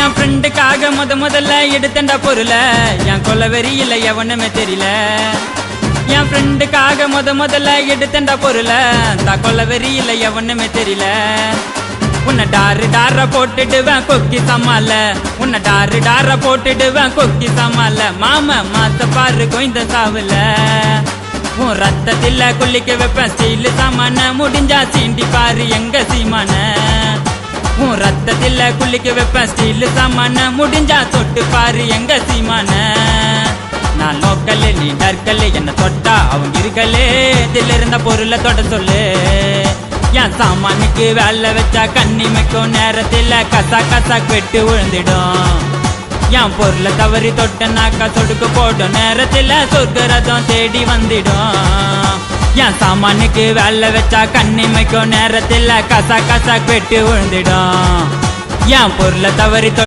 என் ஃப்ரெண்டுக்காக முதல்ல எடுத்தண்டா பொருள என் கொல்ல வெறியில எவனுமே தெரியல என் ஃப்ரெண்டுக்காக முதல்ல எடுத்தண்டா பொருள தான் கொல்ல வெறியில எவனுமே தெரியல உன்னை டார போட்டுடுவேன் கொக்கி சமால உன்னை டார போட்டுடுவேன் கொக்கி சமால மாமா மாத்த பாரு இந்த சாவுல உன் ரத்தத்தில குளிக்க வைப்பேன் ஸ்டீல் சாமான முடிஞ்சா சீண்டி பாரு எங்க சீமான உன் ரத்தத்தில குளிக்க வைப்பேன் ஸ்டீல் சாமான முடிஞ்சா தொட்டு பாரு எங்க சீமான நான் லோக்கல் நீ டர்க்கல் என்ன தொட்டா அவங்க இருக்கலே இதில் இருந்த பொருளை தொட சொல்லு என் சாமானுக்கு வேலை வச்சா கண்ணிமைக்கும் நேரத்தில் கசா வெட்டு விழுந்துடும் என் பொருளை தவறி தொட்டனாக்கா சொடுக்கு போடும் நேரத்தில் சொர்க்க ரதம் தேடி வந்துடும் என் சாமானுக்கு வேலை வச்சா கண்ணிமைக்கும் நேரத்தில் கசா வெட்டு விழுந்துடும் என் பொருளை தவறி